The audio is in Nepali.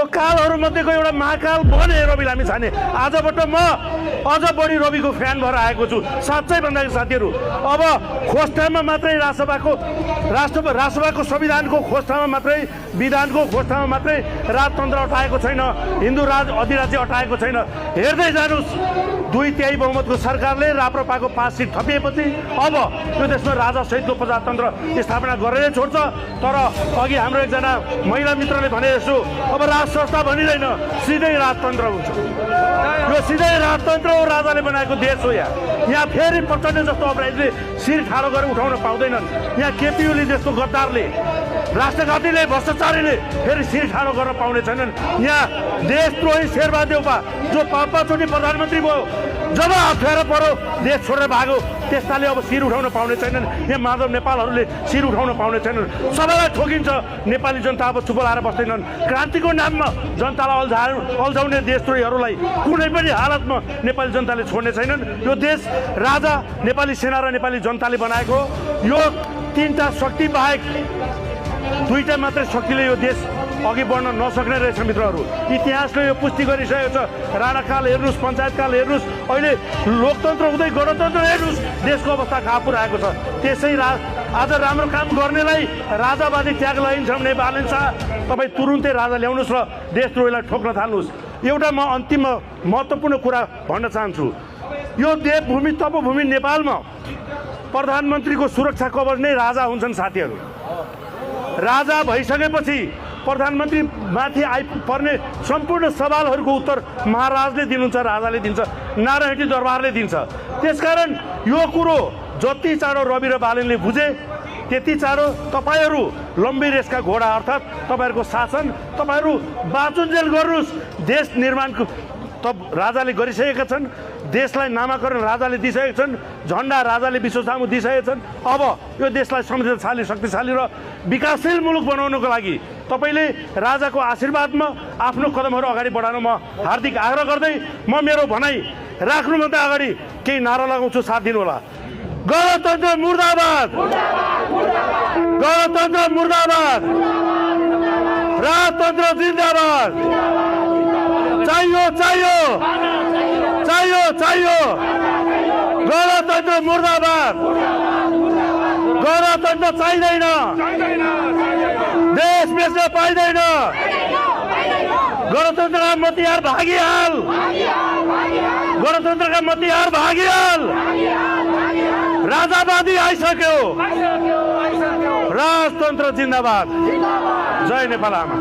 कालहरूमध्येको एउटा महाकाल बने रवि लामिछाने। आजबाट म अझ बढी रविको फ्यान भएर आएको छु। साँच्चै भन्दाखेरि साथीहरू, अब खोस्टामा मात्रै राष्ट्रसभाको संविधानको खोस्टामा मात्रै, विधानको खोस्टामा मात्रै राजतन्त्र अटाएको छैन, हिन्दू राज अधिराज्य अटाएको छैन। हेर्दै जानुहोस्, 2/3 बहुमतको सरकारले राप्रपाको 5 सिट थपिएपछि अब यो देशमा राजासहितको प्रजातन्त्र स्थापना गरेरै छोड्छ। तर अघि हाम्रो एकजना महिला मित्रले भने जस्तो अब राज संस्था भनिँदैन, सिधै राजतन्त्र हुन्छ। यो सिधै राजतन्त्र हो, राजाले बनाएको देश हो। यहाँ फेरि प्रचण्ड जस्तो अपराधीले शिर ठाडो गरेर उठाउन पाउँदैनन्। यहाँ केपी ओली जस्तो गद्दारले, राष्ट्रघातीले, भ्रष्टाचारीले फेरि शिर ठाडो गर्न पाउने छैनन्। यहाँ देशद्रोही शेरबहादेउपा जो 5-5 प्रधानमन्त्री भयो, जब अप्ठ्यारो पर्यो देश छोडेर भाग्यो, त्यस्ताले अब शिर उठाउन पाउने छैनन्। यहाँ माधव नेपालहरूले शिर उठाउन पाउने छैनन्। सबैलाई ठोकिन्छ। नेपाली जनता अब चुप लाएर बस्दैनन्। क्रान्तिको नाममा जनतालाई अल्झाउने देशद्रोहीहरूलाई कुनै पनि हालतमा नेपाली जनताले छोड्ने छैनन्। यो देश राजा, नेपाली सेना र नेपाली जनताले बनाएको। यो 3टा शक्ति बाहेक 2टा मात्रै शक्तिले यो देश अघि बढ्न नसक्ने रहेछ मित्रहरू। इतिहासले यो पुष्टि गरिसकेको छ। राणाकाल हेर्नुहोस्, पञ्चायतकाल हेर्नुहोस्, अहिले लोकतन्त्र हुँदै गणतन्त्र हेर्नुहोस्, देशको अवस्था कहाँ पुऱ्याएको छ। त्यसै आज राम्रो काम गर्नेलाई राजावादी ट्याग लगाइन्छ भने बालन शाह तपाईँ तुरुन्तै राजा ल्याउनुहोस् र देशद्रोहीलाई ठोक्न थाल्नुहोस्। एउटा म अन्तिम महत्त्वपूर्ण कुरा भन्न चाहन्छु। यो देवभूमि तपोभूमि नेपालमा प्रधानमन्त्रीको सुरक्षा कवच नै राजा हुन्छन् साथीहरू। राजा भइसकेपछि प्रधानमन्त्री माथि आइपर्ने सम्पूर्ण सवालहरूको उत्तर महाराजले दिनुहुन्छ, राजाले दिन्छ, नारायणी दरबारले दिन्छ। त्यसकारण यो कुरो जति चाँडो रवि र बालनले बुझे त्यति चाँडो तपाईँहरू लम्बी रेसका घोडा अर्थात् तपाईँहरूको शासन तपाईँहरू बाँचुन्जेल गर्नुहोस्। देश निर्माणको त राजाले गरिसकेका छन्। देशलाई नामाकरण राजाले दिइसकेका छन्। झन्डा राजाले विश्व सामु दिइसकेका छन्। अब यो देशलाई समृद्धशाली, शक्तिशाली र विकासशील मुलुक बनाउनको लागि तपाईँले राजाको आशीर्वादमा आफ्नो कदमहरू अगाडि बढाउन म हार्दिक आग्रह गर्दै म मेरो भनाइ राख्नुभन्दा अगाडि केही नारा लगाउँछु, साथ दिनुहोला। गणतन्त्र मुर्दाबाद, गणतन्त्र मुर्दाबाद, राजतन्त्र जिन्दाबाद, चाहियो चाहियो चाहियो चाहियो, गणतन्त्र मुर्दाबाद, गणतन्त्र चाहिँदैन, देश बेच्न पाइँदैन, गणतन्त्रका मतिहार भागिहाल, गणतन्त्रका मतिहार भागिहाल, राजावादी आइसक्यो, राजतन्त्र जिन्दाबाद। जय नेपाल आमा।